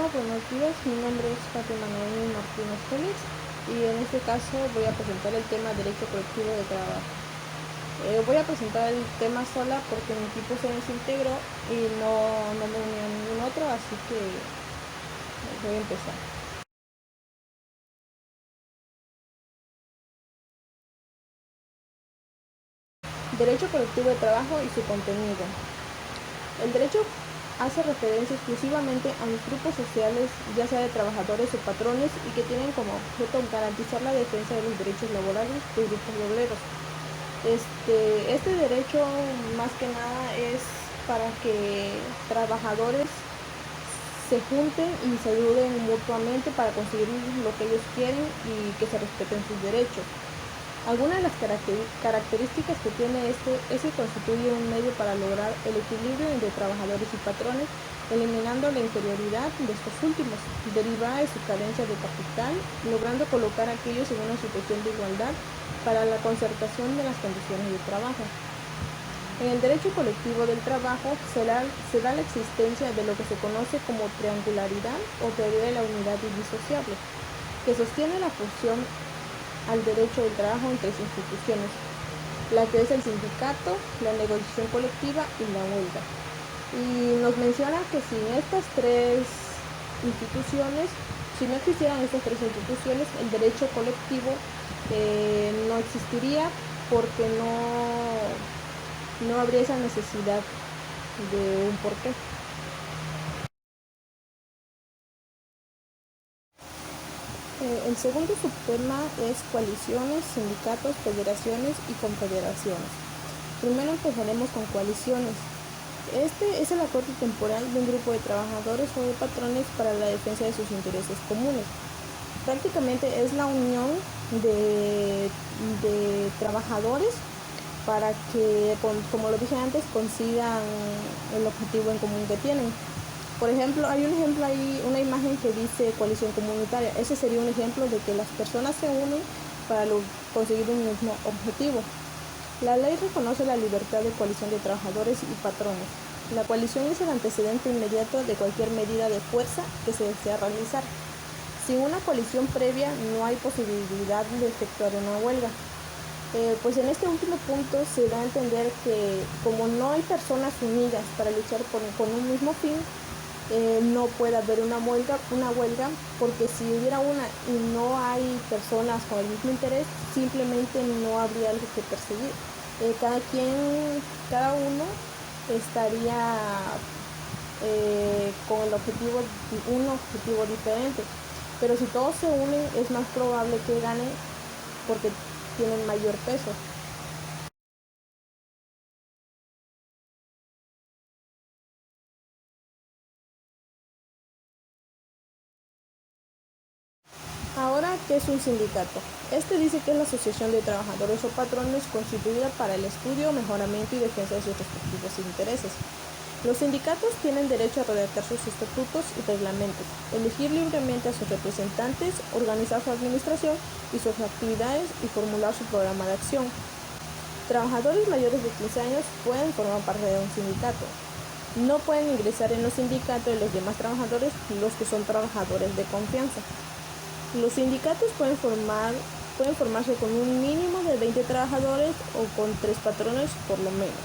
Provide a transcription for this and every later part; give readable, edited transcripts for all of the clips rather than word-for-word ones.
Hola, buenos días. Mi nombre es Fátima Noemí Martínez Félix y en este caso voy a presentar el tema Derecho Colectivo de Trabajo. Voy a presentar el tema sola porque mi equipo se desintegró y no me unió a ningún otro, así que voy a empezar. Derecho Colectivo de Trabajo y su contenido. El derecho hace referencia exclusivamente a los grupos sociales, ya sea de trabajadores o patrones, y que tienen como objeto garantizar la defensa de los derechos laborales de grupos de obreros. Este derecho más que nada es para que trabajadores se junten y se ayuden mutuamente para conseguir lo que ellos quieren y que se respeten sus derechos. Algunas de las características que tiene es que constituye un medio para lograr el equilibrio entre trabajadores y patrones, eliminando la inferioridad de estos últimos, derivada de su carencia de capital, logrando colocar a aquellos en una situación de igualdad para la concertación de las condiciones de trabajo. En el derecho colectivo del trabajo se da la existencia de lo que se conoce como triangularidad o teoría de la unidad indisociable, que sostiene la función al derecho del trabajo en tres instituciones, la que es el sindicato, la negociación colectiva y la huelga. Y nos menciona que sin estas tres instituciones, si no existieran estas tres instituciones, el derecho colectivo no existiría porque no habría esa necesidad de un porqué. El segundo subtema es coaliciones, sindicatos, federaciones y confederaciones. Primero empezaremos con coaliciones. Este es el acuerdo temporal de un grupo de trabajadores o de patrones para la defensa de sus intereses comunes. Prácticamente es la unión de trabajadores para que, como lo dije antes, consigan el objetivo en común que tienen. Por ejemplo, hay un ejemplo ahí, una imagen que dice coalición comunitaria. Ese sería un ejemplo de que las personas se unen para conseguir un mismo objetivo. La ley reconoce la libertad de coalición de trabajadores y patrones. La coalición es el antecedente inmediato de cualquier medida de fuerza que se desea realizar. Sin una coalición previa no hay posibilidad de efectuar una huelga. Pues en este último punto se da a entender que como no hay personas unidas para luchar con un mismo fin, no puede haber una huelga, porque si hubiera una y no hay personas con el mismo interés, simplemente no habría algo que perseguir. Cada uno estaría con un objetivo diferente, pero si todos se unen es más probable que ganen porque tienen mayor peso. Ahora, ¿qué es un sindicato? Este dice que es la asociación de trabajadores o patrones constituida para el estudio, mejoramiento y defensa de sus respectivos intereses. Los sindicatos tienen derecho a redactar sus estatutos y reglamentos, elegir libremente a sus representantes, organizar su administración y sus actividades y formular su programa de acción. Trabajadores mayores de 15 años pueden formar parte de un sindicato. No pueden ingresar en los sindicatos de los demás trabajadores los que son trabajadores de confianza. Los sindicatos pueden formarse con un mínimo de 20 trabajadores o con 3 patrones por lo menos.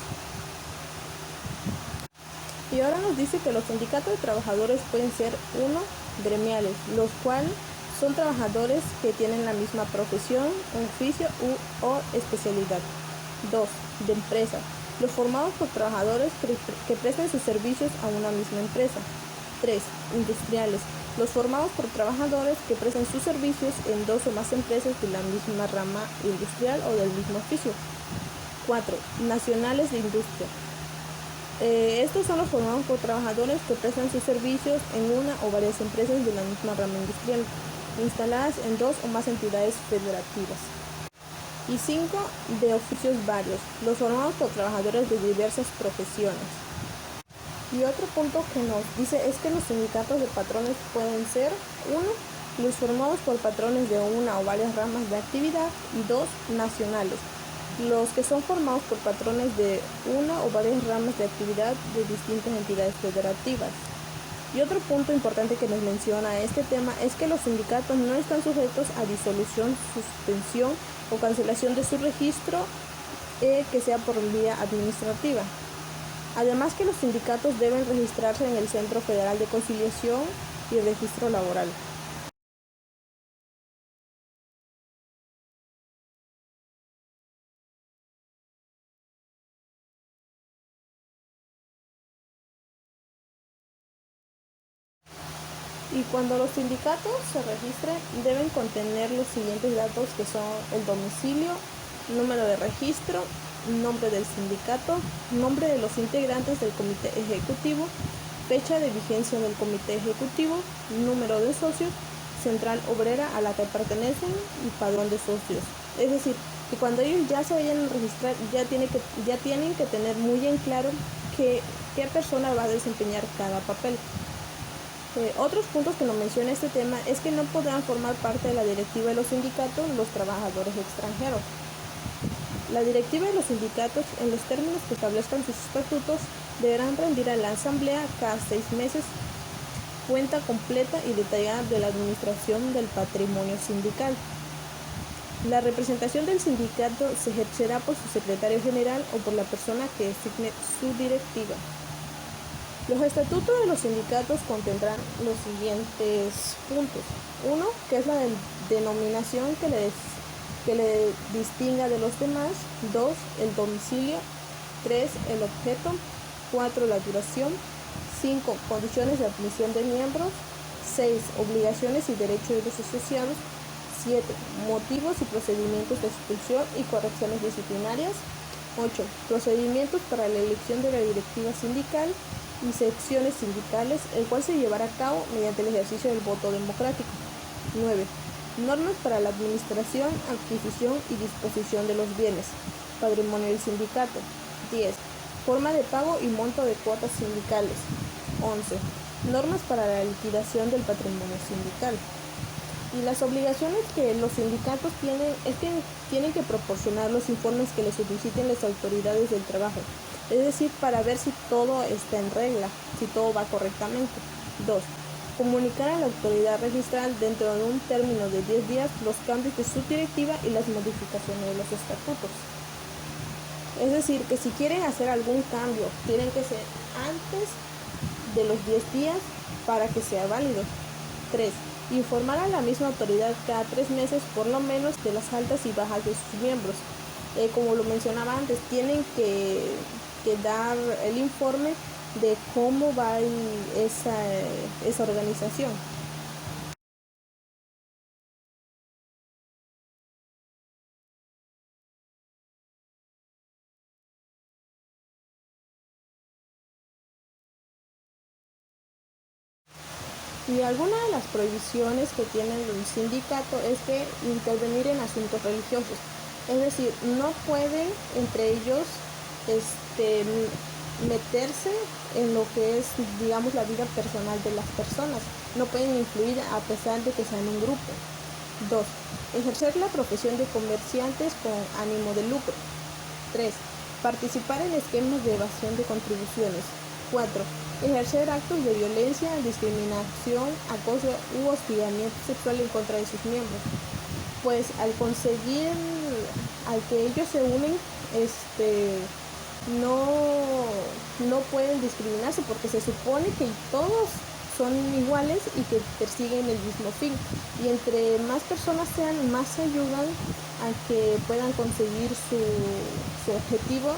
Y ahora nos dice que los sindicatos de trabajadores pueden ser 1. Gremiales, los cuales son trabajadores que tienen la misma profesión, oficio o especialidad. 2. De empresa, los formados por trabajadores que prestan sus servicios a una misma empresa. 3. Industriales, los formados por trabajadores que prestan sus servicios en 2 o más empresas de la misma rama industrial o del mismo oficio. 4. Nacionales de industria. Estos son los formados por trabajadores que prestan sus servicios en una o varias empresas de la misma rama industrial, instaladas en 2 o más entidades federativas. Y 5. De oficios varios, los formados por trabajadores de diversas profesiones. Y otro punto que nos dice es que los sindicatos de patrones pueden ser 1. Los formados por patrones de una o varias ramas de actividad y 2. Nacionales, los que son formados por patrones de una o varias ramas de actividad de distintas entidades federativas. Y otro punto importante que nos menciona este tema es que los sindicatos no están sujetos a disolución, suspensión o cancelación de su registro que sea por vía administrativa. Además que los sindicatos deben registrarse en el Centro Federal de Conciliación y Registro Laboral. Y cuando los sindicatos se registren, deben contener los siguientes datos que son el domicilio, número de registro, nombre del sindicato, nombre de los integrantes del comité ejecutivo, fecha de vigencia del comité ejecutivo, número de socios, central obrera a la que pertenecen y padrón de socios. Es decir, que cuando ellos ya se vayan a registrar, ya tienen que tener muy en claro qué persona va a desempeñar cada papel. Otros puntos que nos menciona este tema es que no podrán formar parte de la directiva de los sindicatos los trabajadores extranjeros. La directiva de los sindicatos, en los términos que establezcan sus estatutos, deberán rendir a la asamblea cada 6 meses cuenta completa y detallada de la administración del patrimonio sindical. La representación del sindicato se ejercerá por su secretario general o por la persona que designe su directiva. Los estatutos de los sindicatos contendrán los siguientes puntos. 1. Que es la denominación que le distinga de los demás. 2. El domicilio. 3. El objeto. 4. La duración. 5. Condiciones de admisión de miembros. 6. Obligaciones y derechos de los asociados. 7. Motivos y procedimientos de expulsión y correcciones disciplinarias. 8. Procedimientos para la elección de la directiva sindical y secciones sindicales, el cual se llevará a cabo mediante el ejercicio del voto democrático. 9. Normas para la administración, adquisición y disposición de los bienes, patrimonio del sindicato. 10. Forma de pago y monto de cuotas sindicales. 11. Normas para la liquidación del patrimonio sindical. Y las obligaciones que los sindicatos tienen es que tienen que proporcionar los informes que les soliciten las autoridades del trabajo, es decir, para ver si todo está en regla, si todo va correctamente. 2. Comunicar a la autoridad registral dentro de un término de 10 días los cambios de su directiva y las modificaciones de los estatutos. Es decir, que si quieren hacer algún cambio, tienen que ser antes de los 10 días para que sea válido. 3. Informar a la misma autoridad cada 3 meses por lo menos de las altas y bajas de sus miembros. Como lo mencionaba antes, tienen que dar el informe de cómo va esa organización. Y alguna de las prohibiciones que tiene el sindicato es que intervenir en asuntos religiosos. Es decir, no pueden entre ellos meterse en lo que es, digamos, la vida personal de las personas. No pueden influir a pesar de que sean un grupo. 2. Ejercer la profesión de comerciantes con ánimo de lucro. 3. Participar en esquemas de evasión de contribuciones. 4. Ejercer actos de violencia, discriminación, acoso u hostigamiento sexual en contra de sus miembros. Pues al que ellos se unen, no pueden discriminarse porque se supone que todos son iguales y que persiguen el mismo fin. Y entre más personas sean, más ayudan a que puedan conseguir su objetivo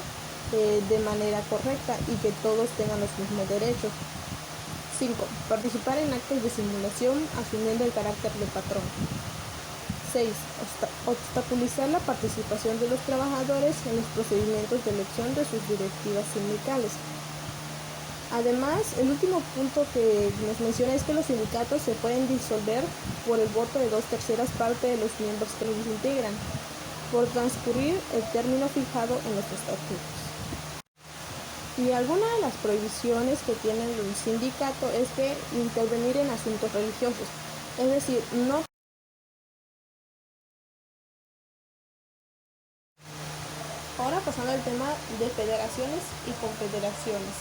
de manera correcta y que todos tengan los mismos derechos. 5. Participar en actos de simulación asumiendo el carácter de patrón. 6. Obstaculizar la participación de los trabajadores en los procedimientos de elección de sus directivas sindicales. Además, el último punto que nos menciona es que los sindicatos se pueden disolver por el voto de 2/3 partes de los miembros que los integran, por transcurrir el término fijado en los estatutos. Y alguna de las prohibiciones que tiene el sindicato es que intervenir en asuntos religiosos, es decir, no. Ahora pasando al tema de federaciones y confederaciones.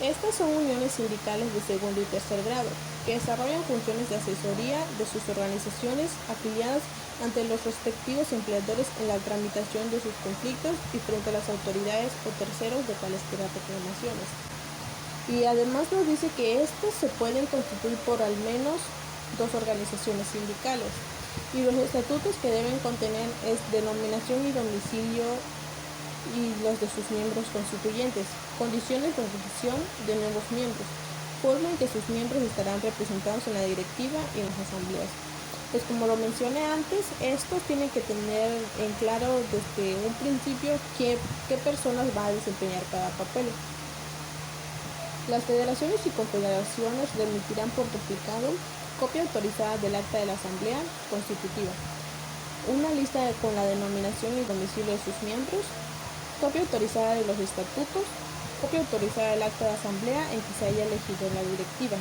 Estas son uniones sindicales de segundo y tercer grado, que desarrollan funciones de asesoría de sus organizaciones afiliadas ante los respectivos empleadores en la tramitación de sus conflictos y frente a las autoridades o terceros de cualesquiera reclamaciones. Y además nos dice que estos se pueden constituir por al menos dos organizaciones sindicales, y los estatutos que deben contener es denominación y domicilio y los de sus miembros constituyentes, condiciones de elección de nuevos miembros, forma en que sus miembros estarán representados en la directiva y en las asambleas. Pues como lo mencioné antes, estos tienen que tener en claro desde un principio qué personas va a desempeñar cada papel. Las federaciones y confederaciones remitirán por duplicado copia autorizada del acta de la Asamblea Constitutiva, una lista con la denominación y domicilio de sus miembros, copia autorizada de los estatutos, copia autorizada del acta de asamblea en que se haya elegido la directiva.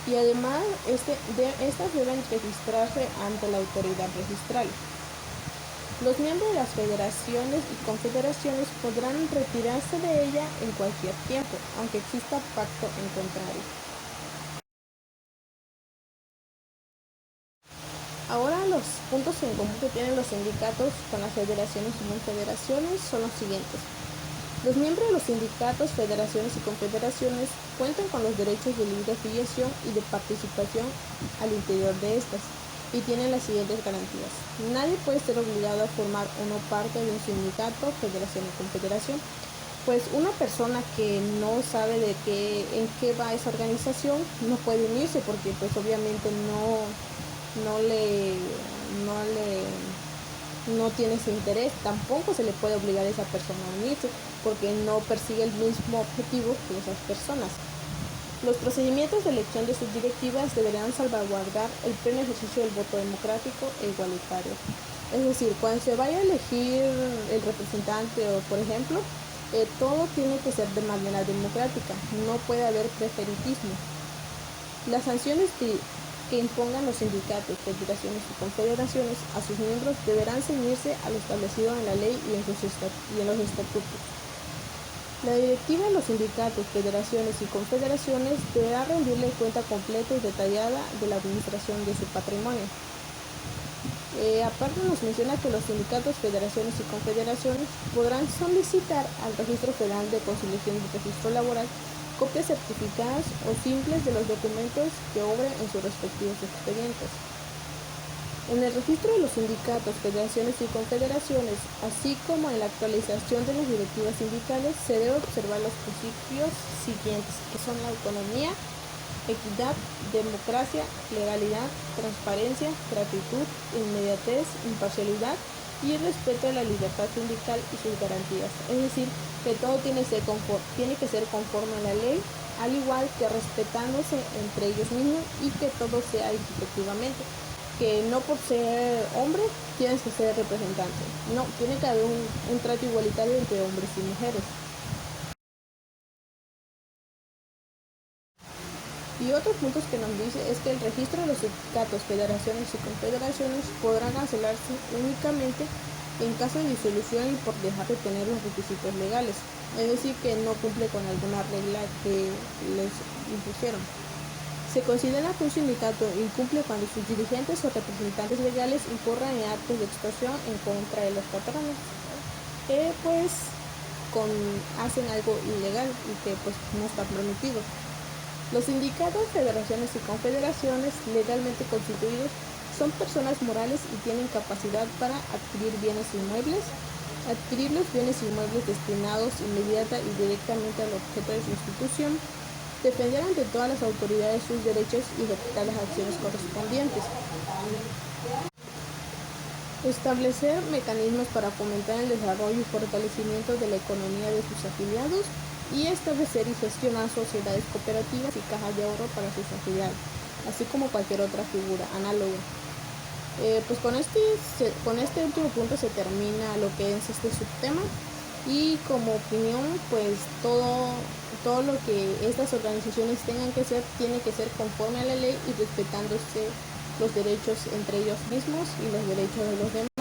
Y además, estas deben registrarse ante la autoridad registral. Los miembros de las federaciones y confederaciones podrán retirarse de ella en cualquier tiempo, aunque exista pacto en contrario. Ahora los puntos en común que tienen los sindicatos con las federaciones y confederaciones son los siguientes. Los miembros de los sindicatos, federaciones y confederaciones cuentan con los derechos de libre afiliación y de participación al interior de estas, y tienen las siguientes garantías. Nadie puede ser obligado a formar o no parte de un sindicato, federación o confederación. Pues una persona que no sabe en qué va esa organización no puede unirse, porque pues obviamente no tiene ese interés. Tampoco se le puede obligar a esa persona a unirse porque no persigue el mismo objetivo que esas personas. Los procedimientos de elección de sus directivas deberán salvaguardar el pleno ejercicio del voto democrático e igualitario. Es decir, cuando se vaya a elegir el representante o, por ejemplo, todo tiene que ser de manera democrática, no puede haber preferitismo. Las sanciones que impongan los sindicatos, federaciones y confederaciones a sus miembros deberán ceñirse a lo establecido en la ley y en los estatutos. La directiva de los sindicatos, federaciones y confederaciones deberá rendirle cuenta completa y detallada de la administración de su patrimonio. Aparte nos menciona que los sindicatos, federaciones y confederaciones podrán solicitar al Registro Federal de Conciliación y Registro Laboral copias certificadas o simples de los documentos que obren en sus respectivos expedientes. En el registro de los sindicatos, federaciones y confederaciones, así como en la actualización de las directivas sindicales, se debe observar los principios siguientes, que son la autonomía, equidad, democracia, legalidad, transparencia, gratitud, inmediatez, imparcialidad y el respeto de la libertad sindical y sus garantías. Es decir, que todo tiene que ser conforme a la ley, al igual que respetándose entre ellos mismos y que todo sea equitativamente. Que no por ser hombre tienes que ser representante. No, tiene que haber un trato igualitario entre hombres y mujeres. Y otros puntos que nos dice es que el registro de los sindicatos, federaciones y confederaciones podrán cancelarse únicamente en caso de disolución y por dejar de tener los requisitos legales, es decir, que no cumple con alguna regla que les impusieron. Se considera que un sindicato incumple cuando sus dirigentes o representantes legales incurran en actos de extorsión en contra de los patrones, que hacen algo ilegal y que pues no está permitido. Los sindicatos, federaciones y confederaciones legalmente constituidos son personas morales y tienen capacidad para adquirir bienes inmuebles, adquirir los bienes inmuebles destinados inmediata y directamente al objeto de su institución, defender ante todas las autoridades sus derechos y ejecutar las acciones correspondientes. Establecer mecanismos para fomentar el desarrollo y fortalecimiento de la economía de sus afiliados y establecer y gestionar sociedades cooperativas y cajas de ahorro para sus afiliados, así como cualquier otra figura análoga. Pues con este último punto se termina lo que es este subtema, y como opinión pues todo lo que estas organizaciones tengan que hacer tiene que ser conforme a la ley y respetándose los derechos entre ellos mismos y los derechos de los demás.